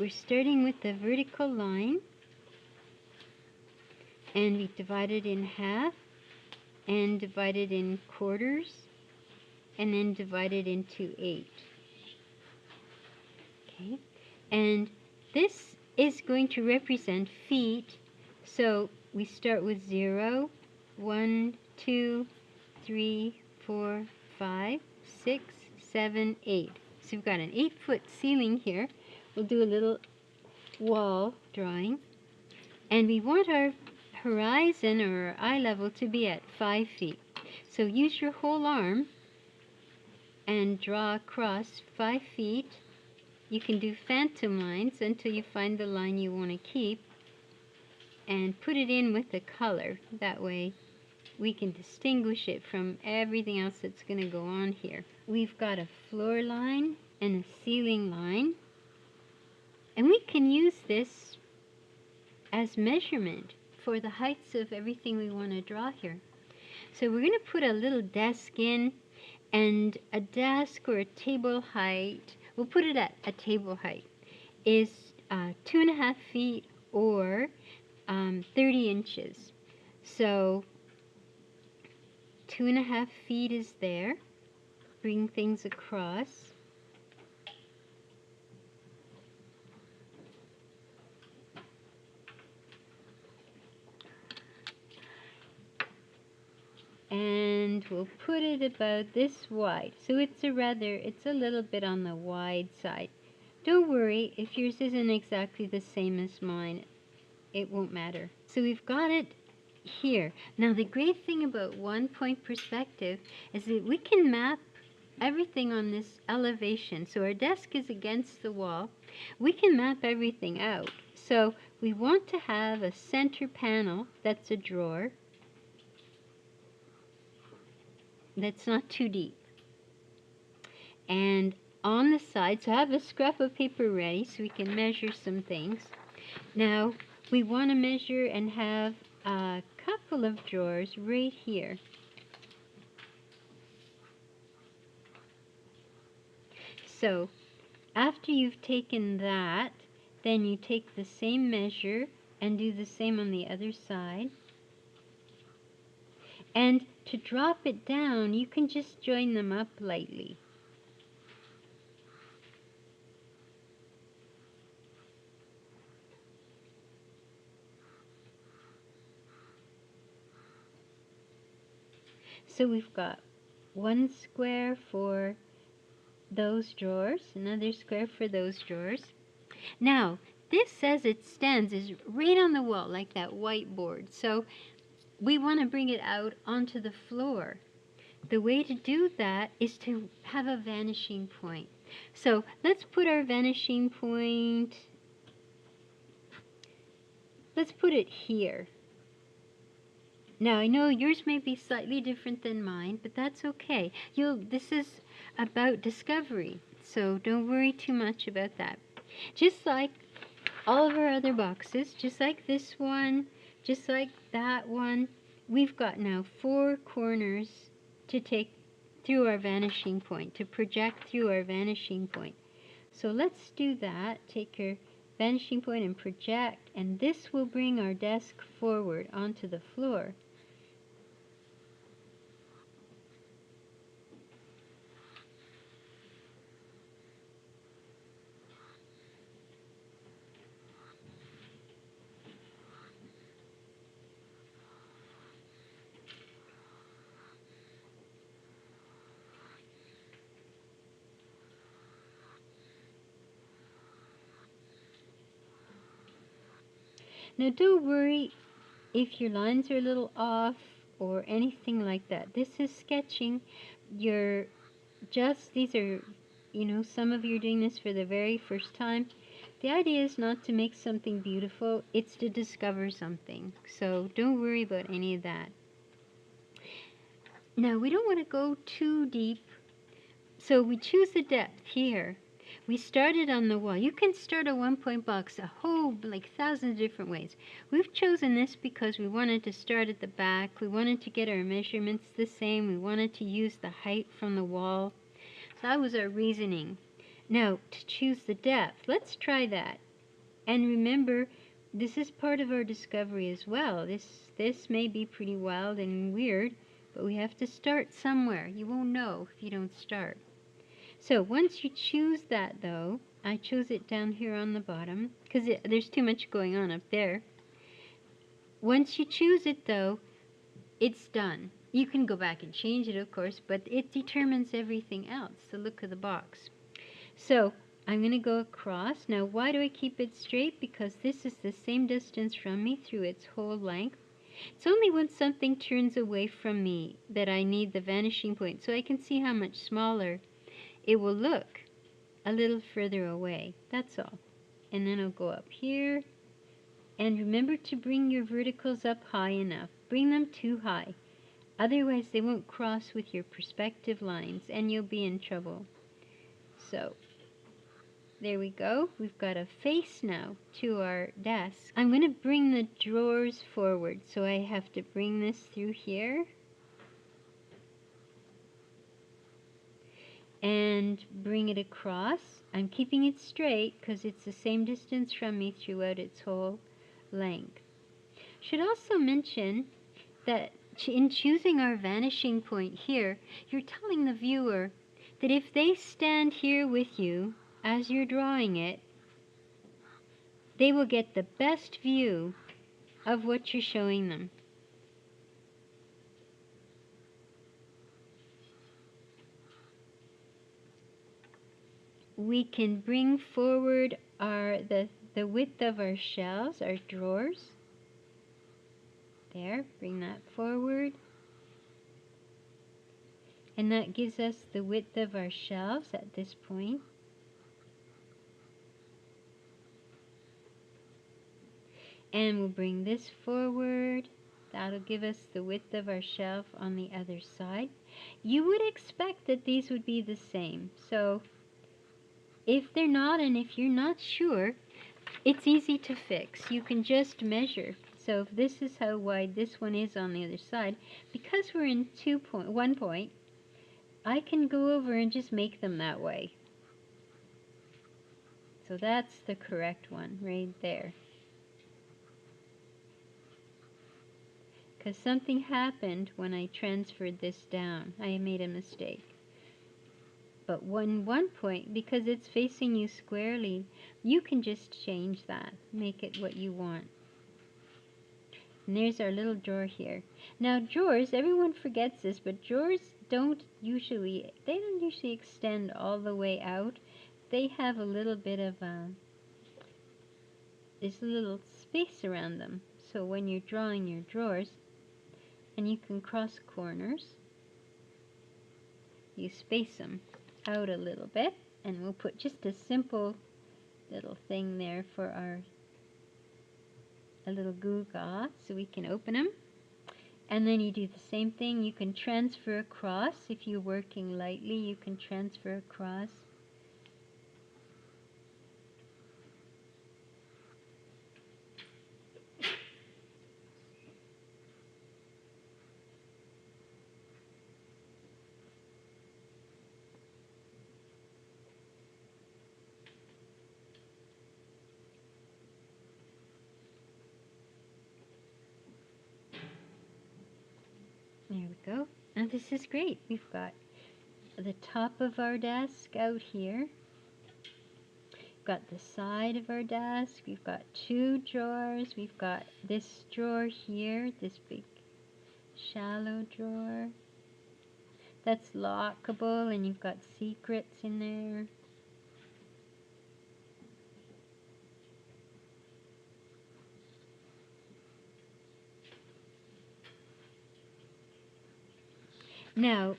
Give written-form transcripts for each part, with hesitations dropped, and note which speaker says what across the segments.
Speaker 1: we're starting with the vertical line, and we divide it in half, and divide it in quarters, and then divide it into 8. Okay, and this is going to represent feet, so we start with 0, 1, 2, 3, 4, 5, 6, 7, 8. So we've got an 8-foot ceiling here. We'll do a little wall drawing, and we want our horizon or our eye level to be at 5 feet. So use your whole arm and draw across 5 feet. You can do phantom lines until you find the line you want to keep, and put it in with the color. That way we can distinguish it from everything else that's going to go on here. We've got a floor line and a ceiling line, and we can use this as measurement for the heights of everything we want to draw here. So we're going to put a little desk in, and a desk or a table height, we'll put it at a table height, is 2.5 feet or 30 inches. So 2.5 feet is there. Bring things across. And we'll put it about this wide. So it's a little bit on the wide side. Don't worry if yours isn't exactly the same as mine. It won't matter. So we've got it here. Now the great thing about 1-point perspective is that we can map everything on this elevation. So our desk is against the wall. We can map everything out. So we want to have a center panel that's a drawer that's not too deep. And on the side, so I have a scrap of paper ready so we can measure some things. Now we want to measure and have a couple of drawers right here. So after you've taken that, then you take the same measure and do the same on the other side. And to drop it down, you can just join them up lightly. So we've got one square for those drawers, another square for those drawers. Now, this as it stands is right on the wall, like that whiteboard. So we want to bring it out onto the floor. The way to do that is to have a vanishing point. So let's put our vanishing point, let's put it here. Now I know yours may be slightly different than mine, but that's okay. This is about discovery, so don't worry too much about that. Just like all of our other boxes, just like this one, just like that one, we've got now 4 corners to take through our vanishing point, to project through our vanishing point. So let's do that. Take your vanishing point and project, and this will bring our desk forward onto the floor. Now don't worry if your lines are a little off or anything like that. This is sketching. These are, some of you are doing this for the very first time. The idea is not to make something beautiful, it's to discover something. So don't worry about any of that. Now we don't want to go too deep, so we choose the depth here. We started on the wall. You can start a 1-point box a whole, thousands of different ways. We've chosen this because we wanted to start at the back. We wanted to get our measurements the same. We wanted to use the height from the wall. So that was our reasoning. Now, to choose the depth, let's try that. And remember, this is part of our discovery as well. This may be pretty wild and weird, but we have to start somewhere. You won't know if you don't start. So once you choose that, though, I chose it down here on the bottom because there's too much going on up there. Once you choose it, though, it's done. You can go back and change it, of course, but it determines everything else, the look of the box. So I'm going to go across. Now, why do I keep it straight? Because this is the same distance from me through its whole length. It's only when something turns away from me that I need the vanishing point, so I can see how much smaller it will look a little further away. That's all. And then I'll go up here. And remember to bring your verticals up high enough. Bring them too high. Otherwise, they won't cross with your perspective lines, and you'll be in trouble. So there we go. We've got a face now to our desk. I'm going to bring the drawers forward, so I have to bring this through here and bring it across. I'm keeping it straight because it's the same distance from me throughout its whole length. Should also mention that in choosing our vanishing point here, you're telling the viewer that if they stand here with you as you're drawing it, they will get the best view of what you're showing them. We can bring forward the width of our shelves, our drawers. There, bring that forward. And that gives us the width of our shelves at this point. And we'll bring this forward. That'll give us the width of our shelf on the other side. You would expect that these would be the same. So if they're not, and if you're not sure, it's easy to fix. You can just measure. So if this is how wide this one is on the other side, because we're in 1 point, I can go over and just make them that way. So that's the correct one right there. Because something happened when I transferred this down. I made a mistake. But 1 point, because it's facing you squarely, you can just change that. Make it what you want. And there's our little drawer here. Now drawers, everyone forgets this, but drawers don't usually extend all the way out. They have a little bit of this little space around them. So when you're drawing your drawers, and you can cross corners, you space them out a little bit, and we'll put just a simple little thing there for a little goo-gaw so we can open them. And then you do the same thing. You can transfer across. If you're working lightly, you can transfer across. There we go. And this is great. We've got the top of our desk out here. We've got the side of our desk. We've got 2 drawers. We've got this drawer here, this big shallow drawer. That's lockable, and you've got secrets in there. Now,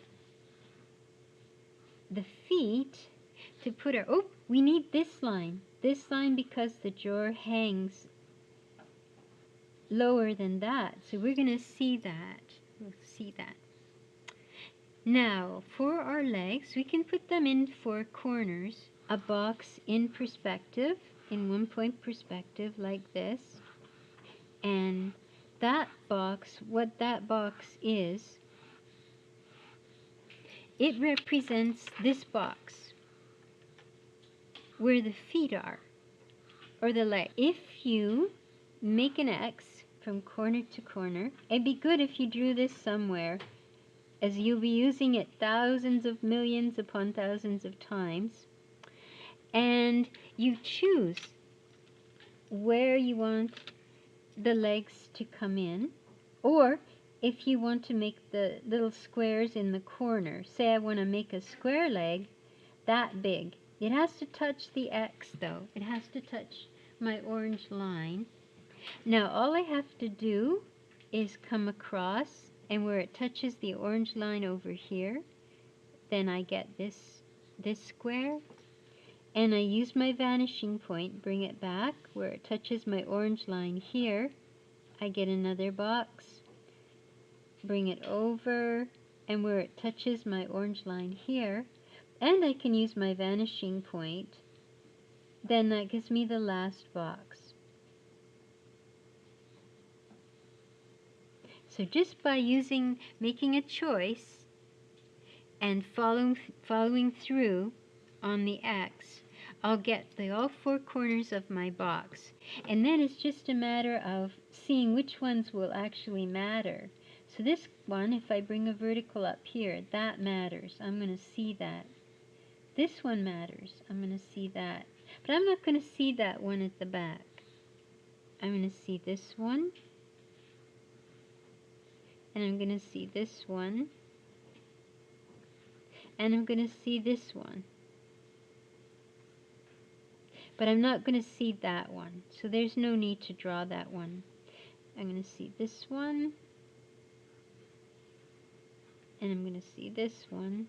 Speaker 1: the feet, to put our, oh, we need this line. This line because the drawer hangs lower than that. So we're going to see that. We'll see that. Now, for our legs, we can put them in 4 corners. A box in perspective, in 1 point perspective like this. And that box, what that box is, it represents this box where the feet are. or the leg. If you make an X from corner to corner, it'd be good if you drew this somewhere, as you'll be using it thousands of millions upon thousands of times, and you choose where you want the legs to come in, or if you want to make the little squares in the corner. Say I want to make a square leg that big. It has to touch the X though. It has to touch my orange line. Now all I have to do is come across, and where it touches the orange line over here, then I get this square, and I use my vanishing point, bring it back where it touches my orange line here. I get another box, bring it over, and where it touches my orange line here, and I can use my vanishing point, then that gives me the last box. So just by making a choice and following through on the X, I'll get all four corners of my box. And then it's just a matter of seeing which ones will actually matter. So this one, if I bring a vertical up here, that matters. I'm going to see that. This one matters. I'm going to see that. But I'm not going to see that one at the back. I'm going to see this one. And I'm going to see this one. And I'm going to see this one. But I'm not going to see that one. So there's no need to draw that one. I'm going to see this one. And I'm going to see this one.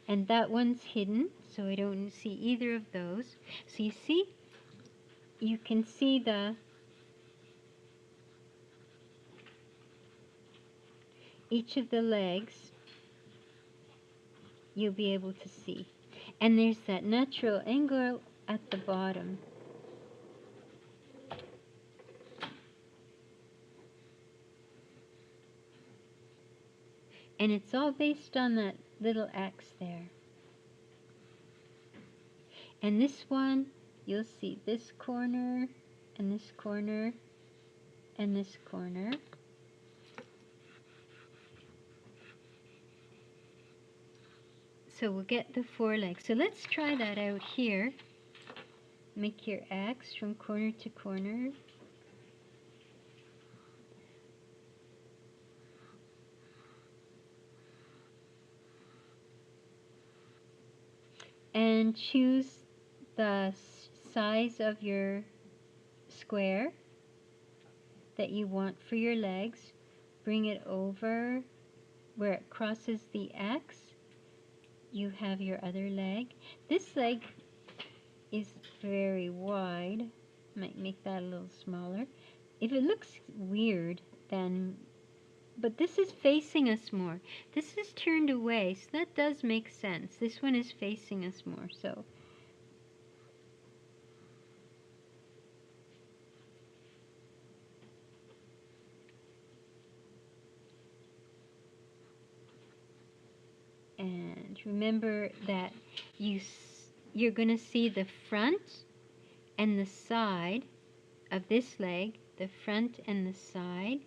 Speaker 1: And that one's hidden, so I don't see either of those. So you see, you can see each of the legs, you'll be able to see. And there's that natural angle at the bottom. And it's all based on that little X there. And this one, you'll see this corner, and this corner, and this corner. So we'll get the four legs. So let's try that out here. Make your X from corner to corner. And choose the size of your square that you want for your legs. Bring it over where it crosses the X. You have your other leg. This leg is very wide. Might make that a little smaller. If it looks weird, then, but this is facing us more. This is turned away, so that does make sense. This one is facing us more, so. And remember that you're going to see the front and the side of this leg, the front and the side,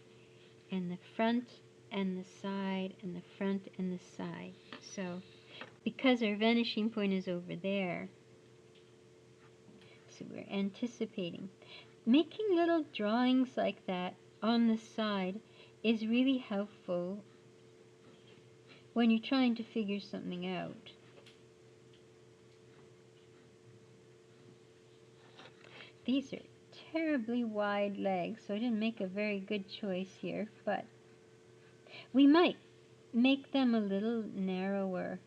Speaker 1: and the front and the side, and the front and the side. So, because our vanishing point is over there, so we're anticipating. Making little drawings like that on the side is really helpful when you're trying to figure something out. These are terribly wide legs, so I didn't make a very good choice here, but we might make them a little narrower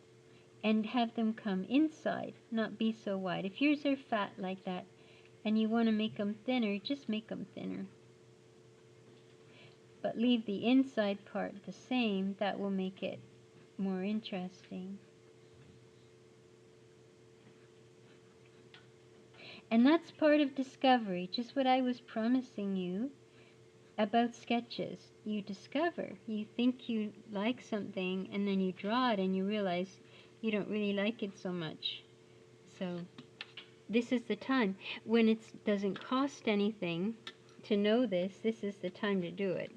Speaker 1: and have them come inside, not be so wide. If yours are fat like that and you want to make them thinner, just make them thinner. But leave the inside part the same. That will make it more interesting. And that's part of discovery, just what I was promising you about sketches. You discover, you think you like something, and then you draw it and you realize you don't really like it so much. So this is the time. When it doesn't cost anything to know this, this is the time to do it.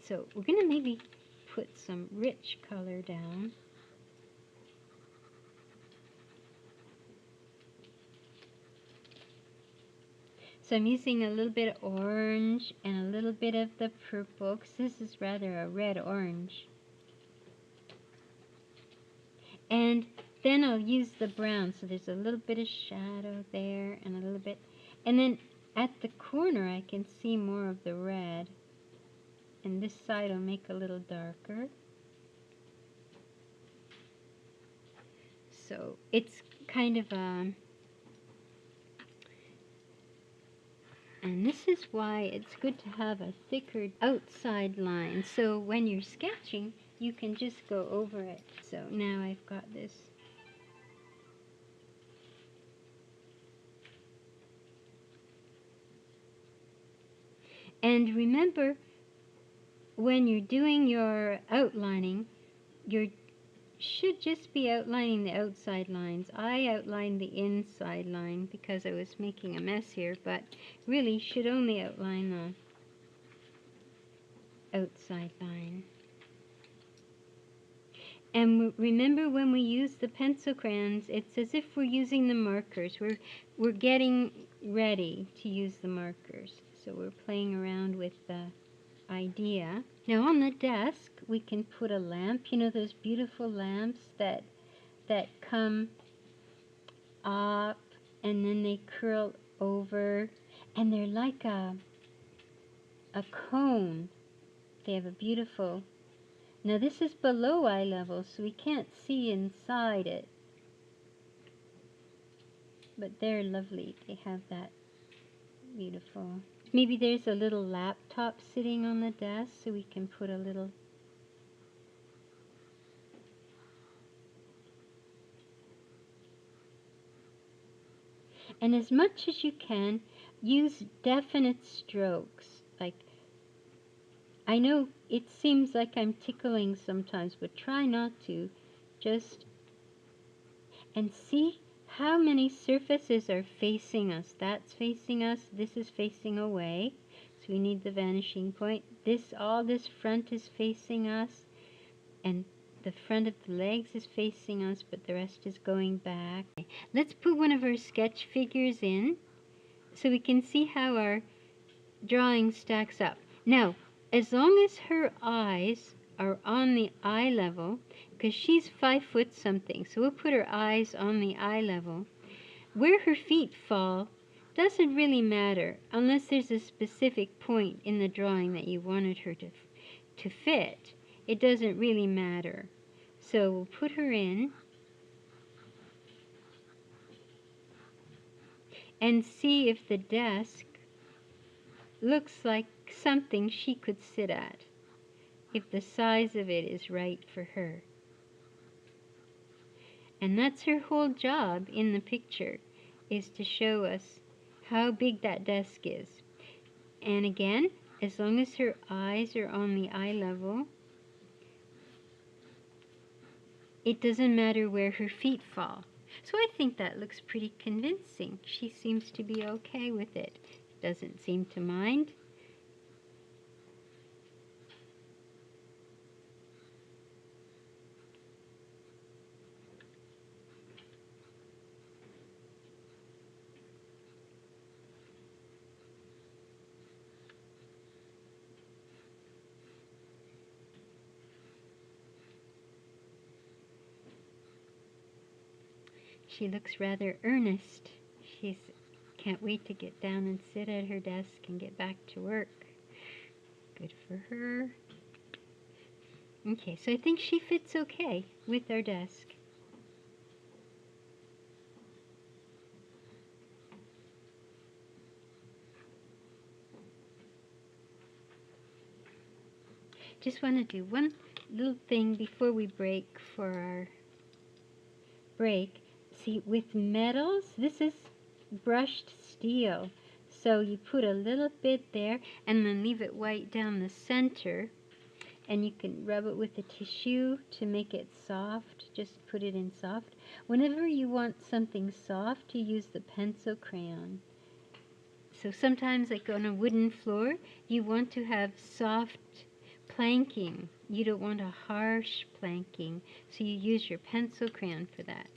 Speaker 1: So we're going to maybe put some rich color down. So I'm using a little bit of orange and a little bit of the purple, because this is rather a red-orange. And then I'll use the brown, so there's a little bit of shadow there and a little bit. And then at the corner I can see more of the red. And this side I'll make a little darker. So it's kind of a... And this is why it's good to have a thicker outside line. So when you're sketching, you can just go over it. So now I've got this. And remember, when you're doing your outlining, you should just be outlining the outside lines. I outlined the inside line because I was making a mess here, but really should only outline the outside line. And remember, when we use the pencil crayons, it's as if we're using the markers. We're getting ready to use the markers. So we're playing around with the idea. Now on the desk, we can put a lamp. You know those beautiful lamps that come up and then they curl over, and they're like a cone. They have a beautiful... Now this is below eye level, so we can't see inside it. But they're lovely. They have that beautiful... Maybe there's a little laptop sitting on the desk, so we can put a little... And as much as you can, use definite strokes. Like, I know it seems like I'm tickling sometimes, but try not to. Just... And see how many surfaces are facing us. That's facing us. This is facing away. So we need the vanishing point. All this front is facing us. And the front of the legs is facing us, but the rest is going back. Let's put one of our sketch figures in so we can see how our drawing stacks up. Now, as long as her eyes are on the eye level, because she's 5 foot something, so we'll put her eyes on the eye level. Where her feet fall doesn't really matter unless there's a specific point in the drawing that you wanted her to fit. It doesn't really matter. So we'll put her in and see if the desk looks like something she could sit at, if the size of it is right for her. And that's her whole job in the picture, is to show us how big that desk is. And again, as long as her eyes are on the eye level, it doesn't matter where her feet fall. So I think that looks pretty convincing. She seems to be okay with it. Doesn't seem to mind. She looks rather earnest. She can't wait to get down and sit at her desk and get back to work. Good for her. Okay, so I think she fits okay with our desk. Just want to do one little thing before we break for our break. See, with metals, this is brushed steel. So you put a little bit there and then leave it white down the center. and you can rub it with a tissue to make it soft. Just put it in soft. Whenever you want something soft, you use the pencil crayon. So sometimes, like on a wooden floor, you want to have soft planking. You don't want a harsh planking, so you use your pencil crayon for that.